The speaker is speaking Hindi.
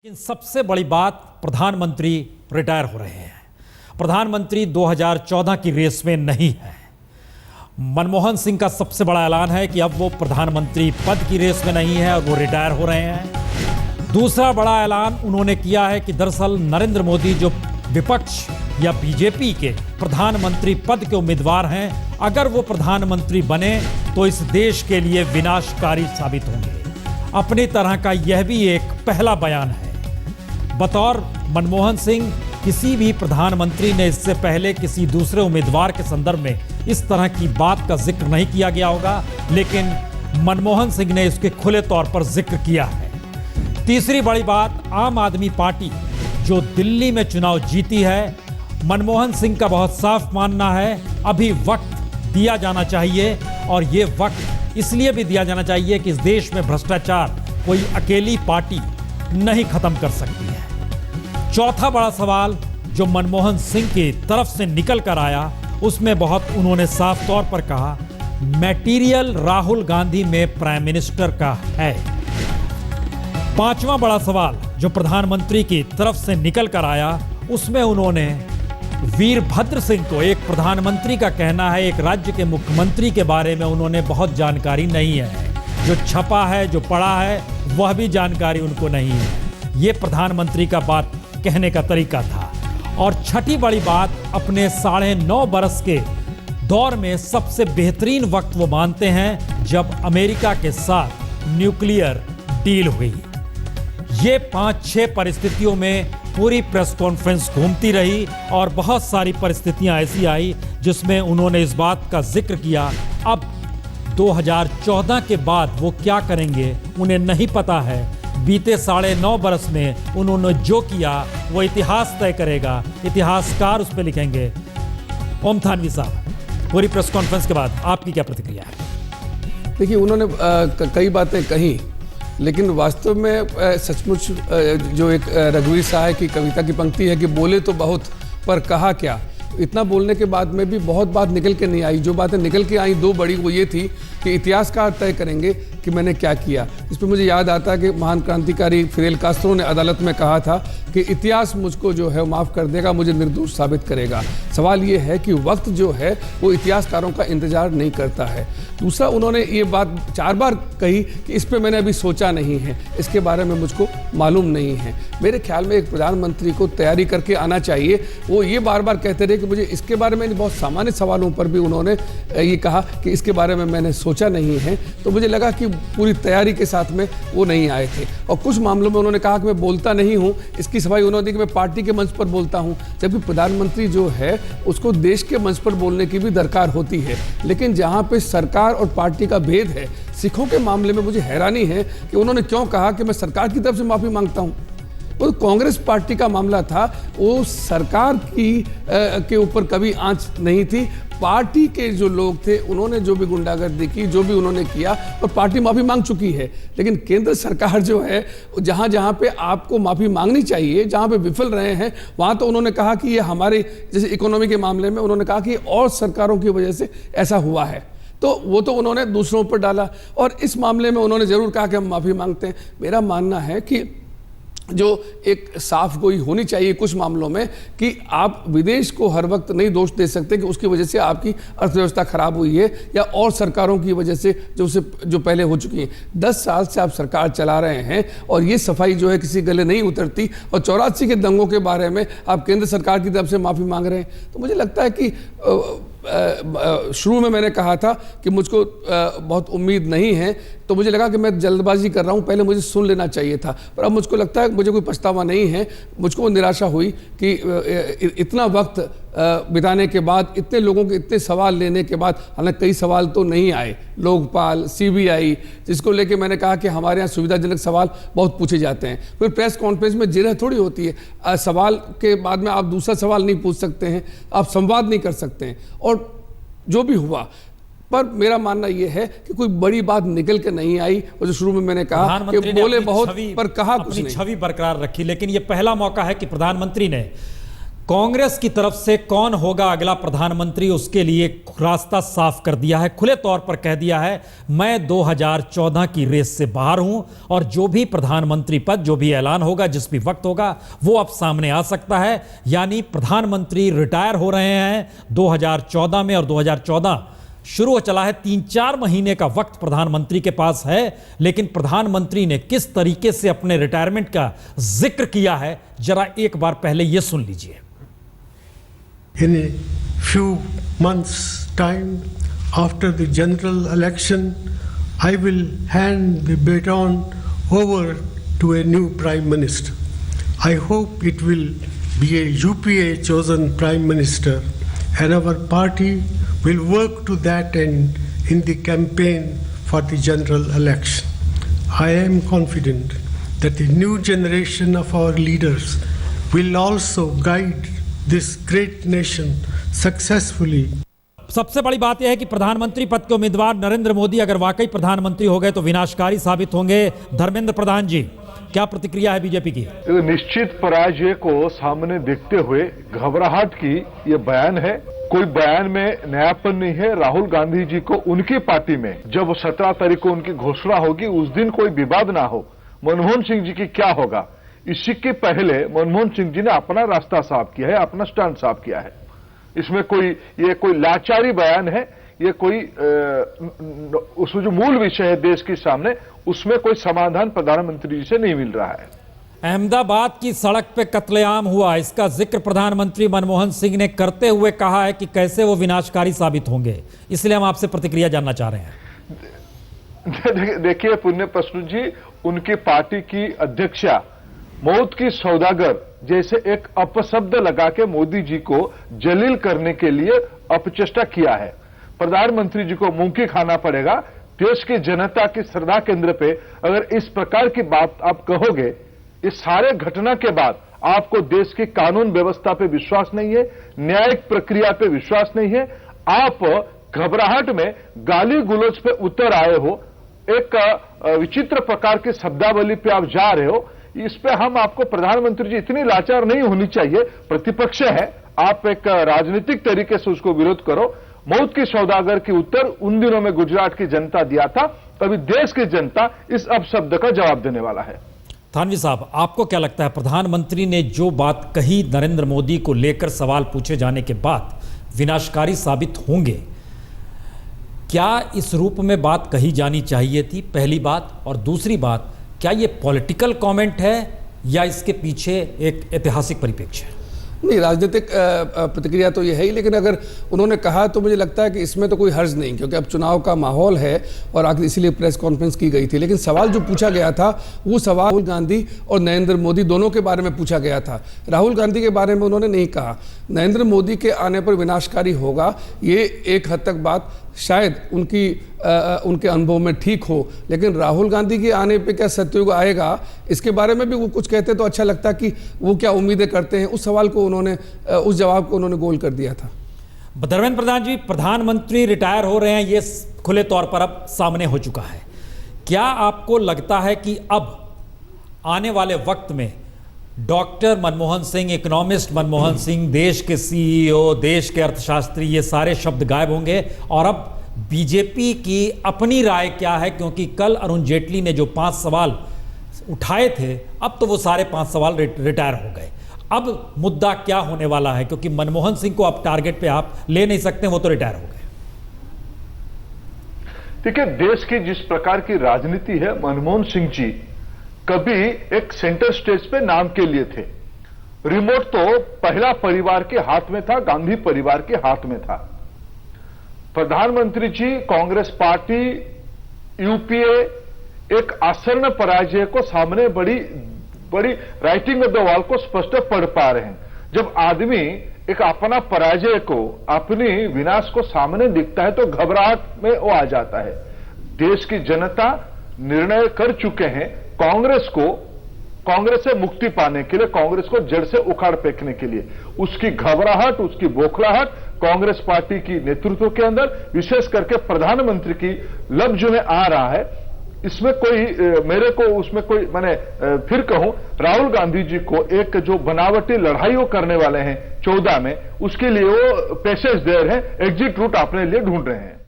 लेकिन सबसे बड़ी बात, प्रधानमंत्री रिटायर हो रहे हैं। प्रधानमंत्री 2014 की रेस में नहीं है। मनमोहन सिंह का सबसे बड़ा ऐलान है कि अब वो प्रधानमंत्री पद की रेस में नहीं है और वो रिटायर हो रहे हैं। दूसरा बड़ा ऐलान उन्होंने किया है कि दरअसल नरेंद्र मोदी जो विपक्ष या बीजेपी के प्रधानमंत्री पद के उम्मीदवार हैं, अगर वो प्रधानमंत्री बने तो इस देश के लिए विनाशकारी साबित होंगे। अपनी तरह का यह भी एक पहला बयान है। बतौर मनमोहन सिंह, किसी भी प्रधानमंत्री ने इससे पहले किसी दूसरे उम्मीदवार के संदर्भ में इस तरह की बात का जिक्र नहीं किया गया होगा, लेकिन मनमोहन सिंह ने इसके खुले तौर पर जिक्र किया है। तीसरी बड़ी बात, आम आदमी पार्टी जो दिल्ली में चुनाव जीती है, मनमोहन सिंह का बहुत साफ मानना है अभी वक्त दिया जाना चाहिए, और ये वक्त इसलिए भी दिया जाना चाहिए कि इस देश में भ्रष्टाचार कोई अकेली पार्टी नहीं खत्म कर सकती है। चौथा बड़ा सवाल जो मनमोहन सिंह की तरफ से निकल कर आया, उसमें बहुत उन्होंने साफ तौर पर कहा, मटेरियल राहुल गांधी में प्राइम मिनिस्टर का है। पांचवा बड़ा सवाल जो प्रधानमंत्री की तरफ से निकल कर आया, उसमें उन्होंने वीरभद्र सिंह को, एक प्रधानमंत्री का कहना है एक राज्य के मुख्यमंत्री के बारे में उन्होंने बहुत जानकारी नहीं है, जो छपा है जो पढ़ा है वह भी जानकारी उनको नहीं है। ये प्रधानमंत्री का बात कहने का तरीका था। और छठी बड़ी बात, अपने 9.5 बरस के दौर में सबसे बेहतरीन वक्त वो मानते हैं जब अमेरिका के साथ न्यूक्लियर डील हुई। ये 5-6 परिस्थितियों में पूरी प्रेस कॉन्फ्रेंस घूमती रही और बहुत सारी परिस्थितियां ऐसी आई जिसमें उन्होंने इस बात का जिक्र किया। अब 2014 के बाद वो क्या करेंगे उन्हें नहीं पता है। बीते 9.5 बरस में उन्होंने जो किया वो इतिहास तय करेगा, इतिहासकार उस पर लिखेंगे। ओम थानवी साहब, पूरी प्रेस कॉन्फ्रेंस के बाद आपकी क्या प्रतिक्रिया है? देखिए, उन्होंने कई बातें कही, लेकिन वास्तव में सचमुच जो एक रघुवीर साहब की कविता की पंक्ति है कि बोले तो बहुत पर कहा क्या, इतना बोलने के बाद में भी बहुत बात निकल के नहीं आई। जो बातें निकल के आई दो बड़ी, वो ये थी कि इतिहासकार तय करेंगे कि मैंने क्या किया। इस पर मुझे याद आता है कि महान क्रांतिकारी फिडेल कास्त्रो ने अदालत में कहा था कि इतिहास मुझको जो है माफ़ कर देगा, मुझे निर्दोष साबित करेगा। सवाल ये है कि वक्त जो है वो इतिहासकारों का इंतजार नहीं करता है। दूसरा, उन्होंने ये बात 4 बार कही कि इस पर मैंने अभी सोचा नहीं है, इसके बारे में मुझको मालूम नहीं है। मेरे ख्याल में एक प्रधानमंत्री को तैयारी करके आना चाहिए। वो ये बार बार कहते रहे कि मुझे इसके बारे में, बहुत सामान्य सवालों पर भी उन्होंने ये कहा कि इसके बारे में मैंने सोचा नहीं है। तो मुझे लगा कि पूरी तैयारी के साथ में वो नहीं आए थे। और कुछ मामलों में उन्होंने कहा कि मैं बोलता नहीं हूँ, इसकी सफाई उन्होंने दी कि मैं पार्टी के मंच पर बोलता हूँ, जबकि प्रधानमंत्री जो है उसको देश के मंच पर बोलने की भी दरकार होती है। लेकिन जहाँ पे सरकार और पार्टी का भेद है, सिखों के मामले में मुझे हैरानी है कि उन्होंने क्यों कहा कि मैं सरकार की तरफ से माफ़ी मांगता हूँ। वो कांग्रेस पार्टी का मामला था, वो सरकार की के ऊपर कभी आंच नहीं थी। पार्टी के जो लोग थे उन्होंने जो भी गुंडागर्दी की, जो भी उन्होंने किया, और पार्टी माफ़ी मांग चुकी है। लेकिन केंद्र सरकार जो है, जहाँ जहाँ पे आपको माफ़ी मांगनी चाहिए, जहाँ पे विफल रहे हैं, वहाँ तो उन्होंने कहा कि ये हमारे, जैसे इकोनॉमी के मामले में उन्होंने कहा कि और सरकारों की वजह से ऐसा हुआ है, तो वो तो उन्होंने दूसरों पर डाला। और इस मामले में उन्होंने ज़रूर कहा कि हम माफ़ी मांगते हैं। मेरा मानना है कि जो एक साफ गोई होनी चाहिए कुछ मामलों में, कि आप विदेश को हर वक्त नहीं दोष दे सकते कि उसकी वजह से आपकी अर्थव्यवस्था खराब हुई है, या और सरकारों की वजह से जो पहले हो चुकी हैं। 10 साल से आप सरकार चला रहे हैं और ये सफाई जो है किसी गले नहीं उतरती, और 84 के दंगों के बारे में आप केंद्र सरकार की तरफ से माफ़ी मांग रहे हैं। तो मुझे लगता है कि शुरू में मैंने कहा था कि मुझको बहुत उम्मीद नहीं है, तो मुझे लगा कि मैं जल्दबाजी कर रहा हूं, पहले मुझे सुन लेना चाहिए था। पर अब मुझको लगता है मुझे कोई पछतावा नहीं है। मुझको निराशा हुई कि इतना वक्त बिताने के बाद, इतने लोगों के इतने सवाल लेने के बाद, हालांकि कई सवाल तो नहीं आए, लोकपाल, CBI, जिसको लेके मैंने कहा कि हमारे यहाँ सुविधाजनक सवाल बहुत पूछे जाते हैं। फिर प्रेस कॉन्फ्रेंस में जिरह थोड़ी होती है, सवाल के बाद में आप दूसरा सवाल नहीं पूछ सकते हैं, आप संवाद नहीं कर सकते हैं। और जो भी हुआ, पर मेरा मानना यह है कि कोई बड़ी बात निकल के नहीं आई। और जो शुरू में मैंने कहा कि बोले बहुत पर कहा कुछ नहीं, छवि बरकरार रखी। लेकिन यह पहला मौका है कि प्रधानमंत्री ने कांग्रेस की तरफ से कौन होगा अगला प्रधानमंत्री, उसके लिए रास्ता साफ कर दिया है। खुले तौर पर कह दिया है, मैं 2014 की रेस से बाहर हूं और जो भी प्रधानमंत्री पद, जो भी ऐलान होगा, जिस भी वक्त होगा, वो अब सामने आ सकता है। यानी प्रधानमंत्री रिटायर हो रहे हैं 2014 में, और 2014 शुरू चला है। 3-4 महीने का वक्त प्रधानमंत्री के पास है, लेकिन प्रधानमंत्री ने किस तरीके से अपने रिटायरमेंट का जिक्र किया है, जरा एक बार पहले यह सुन लीजिए। In a few months' time, after the general election, I will hand the baton over to a new Prime Minister. I hope it will be a UPA chosen Prime Minister, and our party will work to that end in the campaign for the general election. I am confident that the new generation of our leaders will also guide this great nation successfully. सबसे बड़ी बात यह है कि प्रधानमंत्री पद के उम्मीदवार नरेंद्र मोदी अगर वाकई प्रधानमंत्री हो गए तो विनाशकारी साबित होंगे। धर्मेंद्र प्रधान जी, क्या प्रतिक्रिया है बीजेपी की? निश्चित पराजय को सामने देखते हुए घबराहट की ये बयान है। कोई बयान में नयापन नहीं है। राहुल गांधी जी को उनकी पार्टी में जब 17 तारीख को उनकी घोषणा होगी, उस दिन कोई विवाद ना हो। मनमोहन सिंह जी की क्या होगा, इसी के पहले मनमोहन सिंह जी ने अपना रास्ता साफ किया है, अपना स्टैंड साफ किया है। इसमें ये कोई लाचारी बयान है, ये कोई उसमें जो मूल विषय है देश के सामने, उसमें कोई समाधान प्रधानमंत्री जी से नहीं मिल रहा है। अहमदाबाद की सड़क पे कत्लेआम हुआ, इसका जिक्र प्रधानमंत्री मनमोहन सिंह ने करते हुए कहा है कि कैसे वो विनाशकारी साबित होंगे। इसलिए हम आपसे प्रतिक्रिया जानना चाह रहे हैं। देखिए पुण्य प्रश्न जी, उनकी पार्टी की अध्यक्षा मौत की सौदागर जैसे एक अपशब्द लगा के मोदी जी को जलील करने के लिए अपचेष्टा किया है। प्रधानमंत्री जी को मुंह की खाना पड़ेगा। देश की जनता की श्रद्धा केंद्र पे अगर इस प्रकार की बात आप कहोगे, इस सारे घटना के बाद आपको देश की कानून व्यवस्था पे विश्वास नहीं है, न्यायिक प्रक्रिया पे विश्वास नहीं है, आप घबराहट में गाली गुलोच पे उतर आए हो, एक विचित्र प्रकार की शब्दावली पे आप जा रहे हो। इस पे हम आपको, प्रधानमंत्री जी इतनी लाचार नहीं होनी चाहिए। प्रतिपक्ष है, आप एक राजनीतिक तरीके से उसको विरोध करो। मौत की सौदागर की उत्तर उन दिनों में गुजरात की जनता दिया था, अभी देश की जनता इस अपशब्द का जवाब देने वाला है। थानवी साहब, आपको क्या लगता है, प्रधानमंत्री ने जो बात कही नरेंद्र मोदी को लेकर सवाल पूछे जाने के बाद विनाशकारी साबित होंगे, क्या इस रूप में बात कही जानी चाहिए थी? पहली बात। और दूसरी बात, क्या ये पॉलिटिकल कमेंट है या इसके पीछे एक ऐतिहासिक परिप्रेक्ष्य है? नहीं, राजनीतिक प्रतिक्रिया तो ये है ही, लेकिन अगर उन्होंने कहा तो मुझे लगता है कि इसमें तो कोई हर्ज नहीं, क्योंकि अब चुनाव का माहौल है और आखिर इसीलिए प्रेस कॉन्फ्रेंस की गई थी। लेकिन सवाल जो पूछा गया था वो सवाल राहुल गांधी और नरेंद्र मोदी दोनों के बारे में पूछा गया था। राहुल गांधी के बारे में उन्होंने नहीं कहा। नरेंद्र मोदी के आने पर विनाशकारी होगा, ये एक हद तक बात शायद उनके अनुभव में ठीक हो, लेकिन राहुल गांधी के आने पे क्या सत्युग आएगा, इसके बारे में भी वो कुछ कहते तो अच्छा लगता कि वो क्या उम्मीदें करते हैं। उस सवाल को उन्होंने, उस जवाब को उन्होंने गोल कर दिया था। धर्मेंद्र प्रधान जी, प्रधानमंत्री रिटायर हो रहे हैं, ये खुले तौर पर अब सामने हो चुका है। क्या आपको लगता है कि अब आने वाले वक्त में डॉक्टर मनमोहन सिंह, इकोनॉमिस्ट मनमोहन सिंह, देश के सीईओ, देश के अर्थशास्त्री, ये सारे शब्द गायब होंगे और अब बीजेपी की अपनी राय क्या है? क्योंकि कल अरुण जेटली ने जो 5 सवाल उठाए थे, अब तो वो सारे 5 सवाल रिटायर हो गए। अब मुद्दा क्या होने वाला है? क्योंकि मनमोहन सिंह को अब टारगेट पे आप ले नहीं सकते, वो तो रिटायर हो गए। देखिए, देश की जिस प्रकार की राजनीति है, मनमोहन सिंह जी कभी एक सेंटर स्टेज पे नाम के लिए थे। रिमोट तो पहला परिवार के हाथ में था, गांधी परिवार के हाथ में था। प्रधानमंत्री जी, कांग्रेस पार्टी, यूपीए एक आसन्न पराजय को सामने बड़ी राइटिंग ऑफ द वॉल को स्पष्ट पढ़ पा रहे हैं। जब आदमी एक अपना पराजय को, अपनी विनाश को सामने दिखता है तो घबराहट में वो आ जाता है। देश की जनता निर्णय कर चुके हैं कांग्रेस से मुक्ति पाने के लिए, कांग्रेस को जड़ से उखाड़ फेंकने के लिए। उसकी घबराहट, उसकी बौखलाहट कांग्रेस पार्टी की नेतृत्व के अंदर, विशेष करके प्रधानमंत्री की लफ्ज में आ रहा है। इसमें मैंने फिर कहूं, राहुल गांधी जी को एक जो बनावटी लड़ाइयों करने वाले हैं 14 में, उसके लिए वो पैसेज दे रहे हैं, एग्जिट रूट अपने लिए ढूंढ रहे हैं।